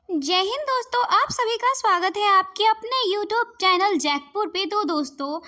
जय हिंद दोस्तों, आप सभी का स्वागत है आपके अपने यूट्यूब चैनल जैकपुर पे। तो दोस्तों,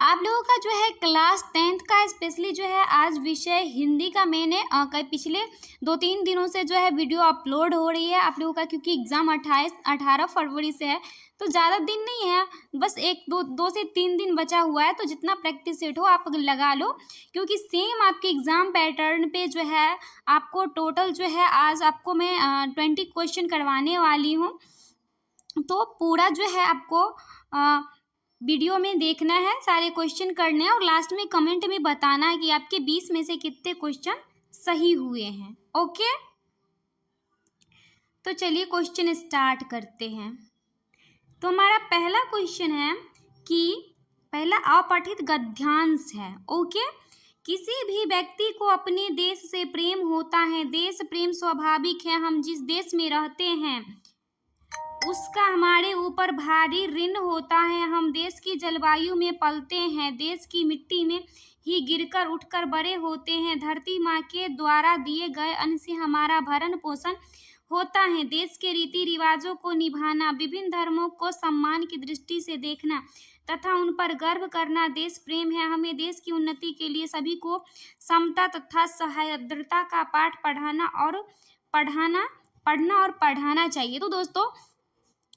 आप लोगों का जो है क्लास 10th का स्पेशली जो है आज विषय हिंदी का मैंने कई पिछले 2-3 दिनों से जो है वीडियो अपलोड हो रही है आप लोगों का, क्योंकि एग्ज़ाम 18 फरवरी से है। तो ज़्यादा दिन नहीं है, बस 1-2 से 3 दिन बचा हुआ है। तो जितना प्रैक्टिस सेट हो आप लगा लो, क्योंकि सेम आपके एग्ज़ाम पैटर्न पे जो है आपको टोटल जो है आज आपको मैं 20 क्वेश्चन करवाने वाली हूँ। तो पूरा जो है आपको वीडियो में देखना है, सारे क्वेश्चन करने हैं और लास्ट में कमेंट में बताना है कि आपके 20 में से कितने क्वेश्चन सही हुए हैं। ओके, तो चलिए क्वेश्चन स्टार्ट करते हैं। तो हमारा पहला क्वेश्चन है कि पहला अपठित गद्यांश है। ओके, किसी भी व्यक्ति को अपने देश से प्रेम होता है। देश प्रेम स्वाभाविक है। हम जिस देश में रहते हैं उसका हमारे ऊपर भारी ऋण होता है। हम देश की जलवायु में पलते हैं, देश की मिट्टी में ही गिरकर उठकर बड़े होते हैं। धरती माँ के द्वारा दिए गए अन्न से हमारा भरण पोषण होता है। देश के रीति रिवाजों को निभाना, विभिन्न धर्मों को सम्मान की दृष्टि से देखना तथा उन पर गर्व करना देश प्रेम है। हमें देश की उन्नति के लिए सभी को समता तथा सह्याद्रता का पाठ पढ़ना और पढ़ाना चाहिए। तो दोस्तों,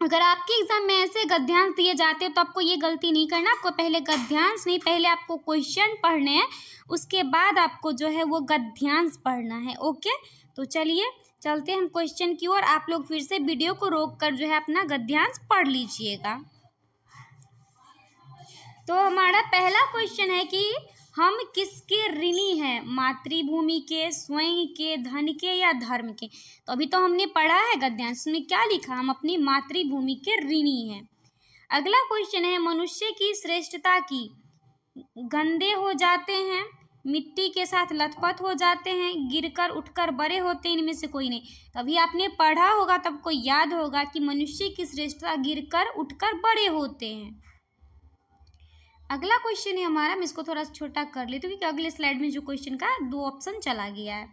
अगर आपके एग्जाम में ऐसे गद्यांश दिए जाते हैं तो आपको ये गलती नहीं करना। आपको पहले गद्यांश नहीं, पहले आपको क्वेश्चन पढ़ने हैं, उसके बाद आपको जो है वो गद्यांश पढ़ना है। ओके, तो चलिए चलते हैं हम क्वेश्चन की ओर। आप लोग फिर से वीडियो को रोक कर जो है अपना गद्यांश पढ़ लीजिएगा। तो हमारा पहला क्वेश्चन है कि हम किसके ऋणी हैं? मातृभूमि के, स्वयं के, धन के या धर्म के? तो अभी तो हमने पढ़ा है गद्यांश में क्या लिखा, हम अपनी मातृभूमि के ऋणी हैं। अगला क्वेश्चन है मनुष्य की श्रेष्ठता की। गंदे हो जाते हैं, मिट्टी के साथ लथपथ हो जाते हैं, गिरकर उठकर बड़े होते हैं, इनमें से कोई नहीं। तभी आपने पढ़ा होगा तब को याद होगा कि मनुष्य की श्रेष्ठता गिरकर उठकर बड़े होते हैं। अगला क्वेश्चन है हमारा, मैं इसको थोड़ा छोटा कर लेती हूँ क्योंकि अगले स्लाइड में जो क्वेश्चन का 2 ऑप्शन चला गया है।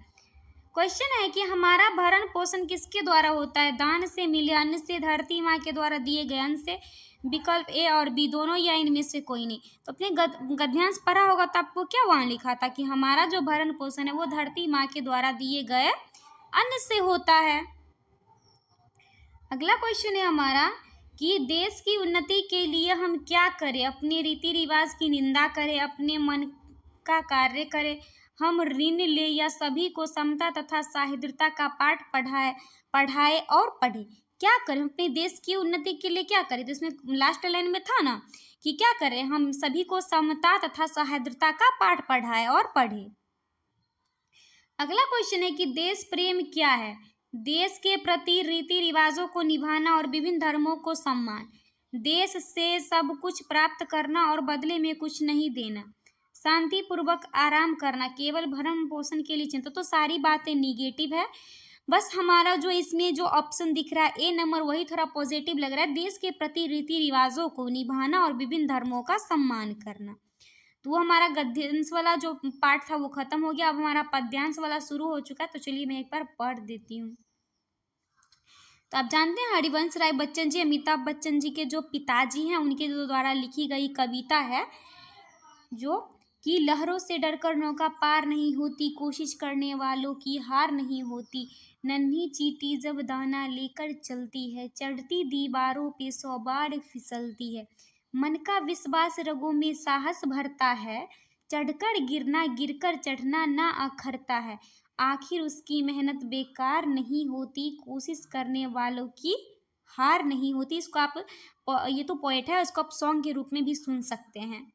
क्वेश्चन है कि हमारा भरण पोषण किसके द्वारा होता है? दान से, मिले अन्न से, धरती माँ के द्वारा दिए गए अन्न से। विकल्प ए और बी दोनों या इनमें से कोई नहीं। तो अपने गद्यांश पढ़ा होगा तो आपको क्या वहाँ लिखा था कि हमारा जो भरण पोषण है वो धरती माँ के द्वारा दिए गए अन्न से होता है। अगला क्वेश्चन है हमारा कि देश की उन्नति के लिए हम क्या करें? अपने रीति रिवाज की निंदा करें, अपने मन का कार्य करें, हम ऋण ले या सभी को समता तथा सह्याद्रता का पाठ पढ़ाए और पढ़े? क्या करें अपने देश की उन्नति के लिए? क्या करें? तो इसमें लास्ट लाइन में था ना कि क्या करें, हम सभी को समता तथा सह्याद्रता का पाठ पढ़ाए और पढ़े। अगला क्वेश्चन है कि देश प्रेम क्या है? देश के प्रति रीति रिवाजों को निभाना और विभिन्न धर्मों को सम्मान, देश से सब कुछ प्राप्त करना और बदले में कुछ नहीं देना, शांतिपूर्वक आराम करना, केवल भरण पोषण के लिए चिंता। तो सारी बातें निगेटिव है, बस हमारा जो इसमें जो ऑप्शन दिख रहा है ए नंबर वही थोड़ा पॉजिटिव लग रहा है। देश के प्रति रीति रिवाजों को निभाना और विभिन्न धर्मों का सम्मान करना। तो वो हमारा गद्यांश वाला जो पार्ट था वो खत्म हो गया। अब हमारा पद्यांश वाला शुरू हो चुका है। तो चलिए मैं एक बार पढ़ देती हूँ। तो आप जानते हैं हरिवंश राय बच्चन जी अमिताभ बच्चन जी के जो पिताजी हैं, उनके द्वारा लिखी गई कविता है जो कि लहरों से डरकर नौका पार नहीं होती, कोशिश करने वालों की हार नहीं होती, नन्ही चींटी जब दाना लेकर चलती है, चढ़ती दीवारों पे 100 बार फिसलती है, मन का विश्वास रगों में साहस भरता है, चढ़कर गिरना गिरकर चढ़ना ना अखरता है, आखिर उसकी मेहनत बेकार नहीं होती, कोशिश करने वालों की हार नहीं होती। इसको आप, ये तो पोएट है, इसको आप सॉन्ग के रूप में भी सुन सकते हैं।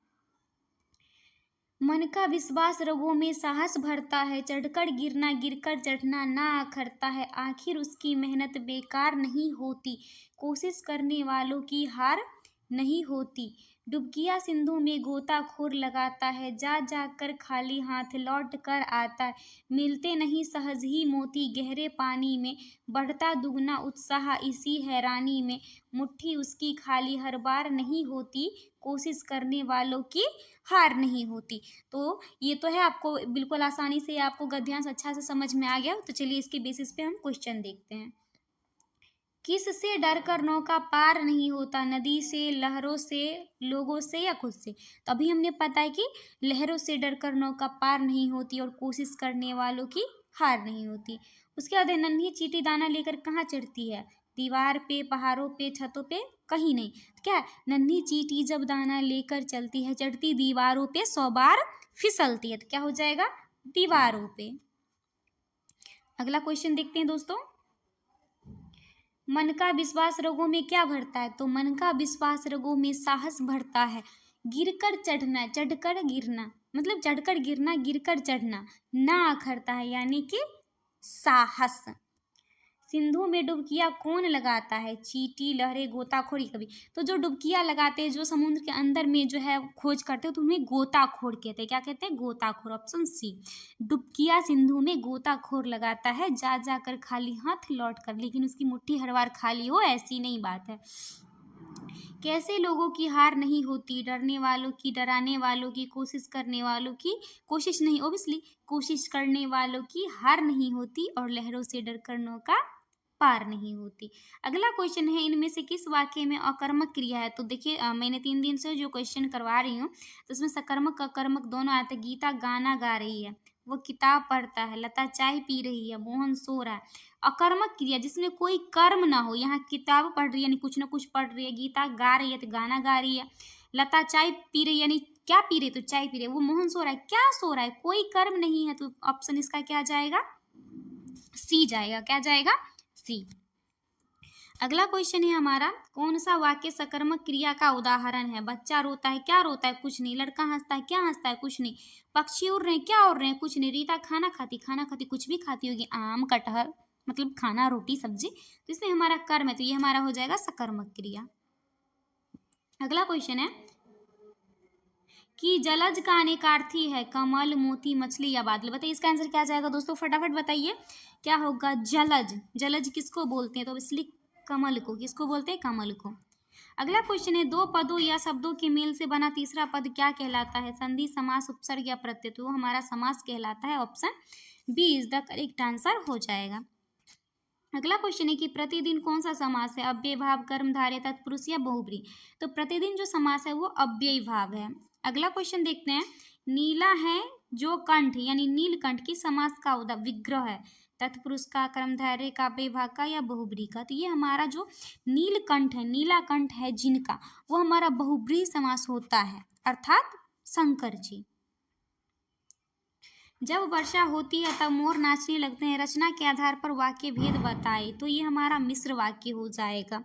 मन का विश्वास रगों में साहस भरता है, चढ़कर गिरना गिरकर चढ़ना ना अखरता है, आखिर उसकी मेहनत बेकार नहीं होती, कोशिश करने वालों की हार नहीं होती, डुबकिया सिंधु में गोताखोर लगाता है, जा जाकर खाली हाथ लौट कर आता है, मिलते नहीं सहज ही मोती गहरे पानी में, बढ़ता दुगना उत्साह इसी हैरानी में, मुट्ठी उसकी खाली हर बार नहीं होती, कोशिश करने वालों की हार नहीं होती। तो ये तो है, आपको बिल्कुल आसानी से आपको गद्यांश अच्छा से समझ में आ गया। तो चलिए इसके बेसिस पे हम क्वेश्चन देखते हैं। किससे डरकर नौका पार नहीं होता? नदी से, लहरों से, लोगों से या खुद से? तो अभी हमने पता है कि लहरों से डरकर नौका पार नहीं होती और कोशिश करने वालों की हार नहीं होती। उसके बाद है, नन्ही चींटी दाना लेकर कहाँ चढ़ती है? दीवार पे, पहाड़ों पे, छतों पे, कहीं नहीं। तो क्या है? नन्ही चींटी जब दाना लेकर चलती है, चढ़ती दीवारों पे, 100 बार फिसलती है। तो क्या हो जाएगा? दीवारों पे। अगला क्वेश्चन देखते हैं दोस्तों। मन का विश्वास रगों में क्या भरता है? तो मन का विश्वास रगों में साहस भरता है। गिरकर चढ़ना, चढ़कर गिरना, मतलब चढ़कर गिरना, गिरकर चढ़ना, ना अखरता है, यानी कि साहस। सिंधु में डुबकियां कौन लगाता है? चींटी, लहरें, गोताखोर, कभी। तो जो डुबकियां लगाते हैं, जो समुद्र के अंदर में जो है खोज करते हैं, तो उन्हें गोताखोर कहते हैं। क्या कहते हैं? गोताखोर। Option C. डुबकियां सिंधु में गोताखोर लगाता है, जा जाकर खाली हाथ लौट कर, लेकिन उसकी मुट्ठी हर बार खाली हो, ऐसी नहीं बात है। कैसे लोगों की हार नहीं होती? डरने वालों की, डराने वालों की, कोशिश करने वालों की, कोशिश नहीं, ओबियसली कोशिश करने वालों की हार नहीं होती, और लहरों से डरकर नौका पार नहीं होती। अगला क्वेश्चन है, इनमें से किस वाक्य में अकर्मक क्रिया है? तो देखिए, मैंने 3 दिन से जो क्वेश्चन करवा रही हूँ, तो उसमें सकर्मक अकर्मक दोनों आते हैं। गीता गाना गा रही है, वो किताब पढ़ता है, लता चाय पी रही है, मोहन सो रहा है। अकर्मक क्रिया जिसमें कोई कर्म ना हो, यहाँ किताब पढ़ रही है यानी कुछ ना कुछ पढ़ रही है, गीता गा रही है तो गाना गा रही है, लता चाय पी रही है यानी क्या पी रही है? तो चाय पी रही है, वो मोहन सो रहा है, क्या सो रहा है? कोई कर्म नहीं है, तो ऑप्शन इसका क्या जाएगा? सी जाएगा। क्या जाएगा? सी। अगला क्वेश्चन है हमारा, कौन सा वाक्य सकर्मक क्रिया का उदाहरण है? बच्चा रोता है, क्या रोता है? कुछ नहीं। लड़का हंसता है, क्या हंसता है? कुछ नहीं। पक्षी उड़ रहे हैं, क्या उड़ रहे हैं? कुछ नहीं। रीता खाना खाती, कुछ भी खाती होगी, आम, कटहल, मतलब खाना, रोटी, सब्जी। तो इसमें हमारा कर्म है, तो ये हमारा हो जाएगा सकर्मक क्रिया। अगला क्वेश्चन है कि जलज का अनेकार्थी है, कमल, मोती, मछली या बादल। बताइए इसका आंसर क्या जाएगा दोस्तों? फटाफट बताइए क्या होगा? जलज। जलज किसको बोलते हैं? तो इसलिए कमल को। किसको बोलते हैं? कमल को। अगला क्वेश्चन है, दो पदों या शब्दों के मेल से बना तीसरा पद क्या कहलाता है? संधि, समास, उपसर्ग या प्रत्यय। तो वो हमारा समास कहलाता है। Option B is the correct answer हो जाएगा। अगला क्वेश्चन है कि प्रतिदिन कौन सा समास है? अव्यय भाव, कर्मधारय, तत्पुरुष या बहुब्री। तो प्रतिदिन जो समास है वो अव्यय भाव है। अगला क्वेश्चन देखते हैं, नीला है जो कंठ यानी नीलकंठ की समास का विग्रह है? तत्पुरुष का, कर्मधारय का, अव्यय भाव का या बहुब्री का। तो ये हमारा जो नीलकंठ है, नीला कंठ है जिनका, वो हमारा बहुब्री समास होता है, अर्थात शंकर जी। जब वर्षा होती है तब मोर नाचने लगते हैं, रचना के आधार पर वाक्य भेद बताए। तो ये हमारा मिश्र वाक्य हो जाएगा।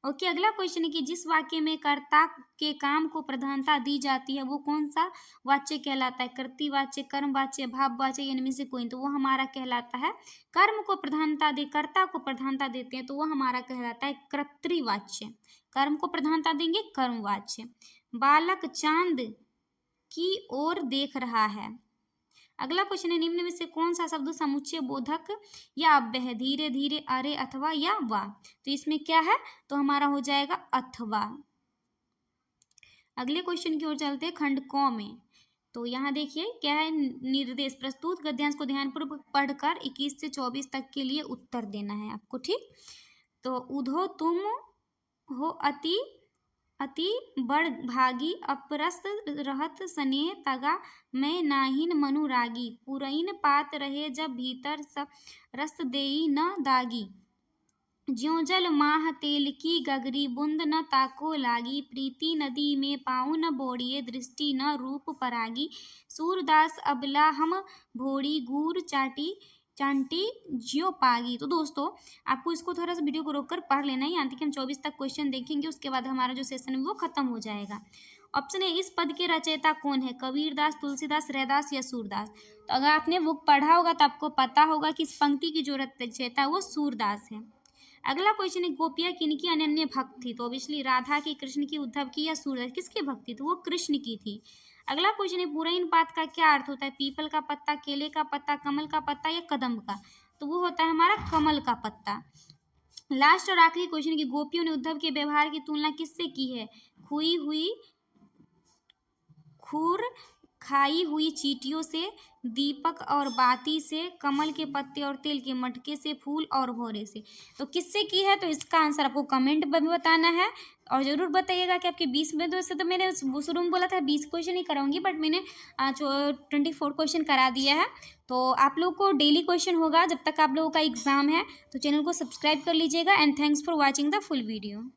ओके, अगला क्वेश्चन है कि जिस वाक्य में कर्ता के काम को प्रधानता दी जाती है वो कौन सा वाच्य कहलाता है? कर्तृवाच्य, कर्मवाच्य, भाववाच्य, इनमें से कोई। तो वो हमारा कहलाता है कर्म को प्रधानता दे, कर्ता को प्रधानता देते हैं, तो वो हमारा कहलाता है कर्तृवाच्य। कर्म को प्रधानता देंगे, कर्मवाच्य। बालक चांद की ओर देख रहा है। अगला क्वेश्चन है, निम्न में से कौन सा शब्द समुच्चय बोधक या अव्यय है? धीरे धीरे, अरे, अथवा या वा। तो इसमें क्या है? तो हमारा हो जाएगा अथवा। अगले क्वेश्चन की ओर चलते हैं, खंड क में। तो यहाँ देखिए क्या है, निर्देश। प्रस्तुत गद्यांश को ध्यानपूर्वक पढ़कर 21 से 24 तक के लिए उत्तर देना है आपको, ठीक। तो उधो तुम हो अति अति बड़ भागी, अपरस रहत स्नेह तगा, मैं नाहिन मनुरागी, पुरैन पात रहे जब भीतर सब रस देई न दागी, ज्यों जल माह तेल की गगरी, बूंद न ताको लागी, प्रीति नदी में पाँव न बोड़िए, दृष्टि न रूप परागी, सूरदास अबला हम भोड़ी, घूर चांटी ज्यो पागी। तो दोस्तों आपको इसको थोड़ा सा वीडियो को रोककर पढ़ लेना है, यहाँ तक हम 24 तक क्वेश्चन देखेंगे, उसके बाद हमारा जो सेशन है वो खत्म हो जाएगा। ऑप्शन है, इस पद के रचयिता कौन है? कबीरदास, तुलसीदास, रैदास या सूरदास। तो अगर आपने बुक पढ़ा होगा तो आपको पता होगा कि इस पंक्ति की जो रचयिता है वो सूरदास है। अगला क्वेश्चन है, गोपियाँ किनकी अनन्य भक्त थी? तो ऑब्वियसली राधा की, कृष्ण की, उद्धव की या सूरदास, किसकी भक्ति? तो वो कृष्ण की थी। अगला क्वेश्चन है, पुरैन पात का क्या अर्थ होता है? पीपल का पत्ता, केले का पत्ता, कमल का पत्ता या कदम का। तो वो होता है हमारा कमल का पत्ता। लास्ट और आखिरी क्वेश्चन की, गोपियों ने उद्धव के व्यवहार की तुलना किससे की है? खुई हुई खुर खाई हुई चींटियों से, दीपक और बाती से, कमल के पत्ते और तेल के मटके से, फूल और भौरे से। तो किससे की है? तो इसका आंसर आपको कमेंट में बताना है और ज़रूर बताइएगा कि आपके 20 में, तो वैसे तो मैंने शुरू में बोला था 20 क्वेश्चन ही कराऊंगी, बट मैंने 24 क्वेश्चन करा दिया है। तो आप लोग को डेली क्वेश्चन होगा जब तक आप लोगों का एग्जाम है। तो चैनल को सब्सक्राइब कर लीजिएगा and thanks for watching the full video.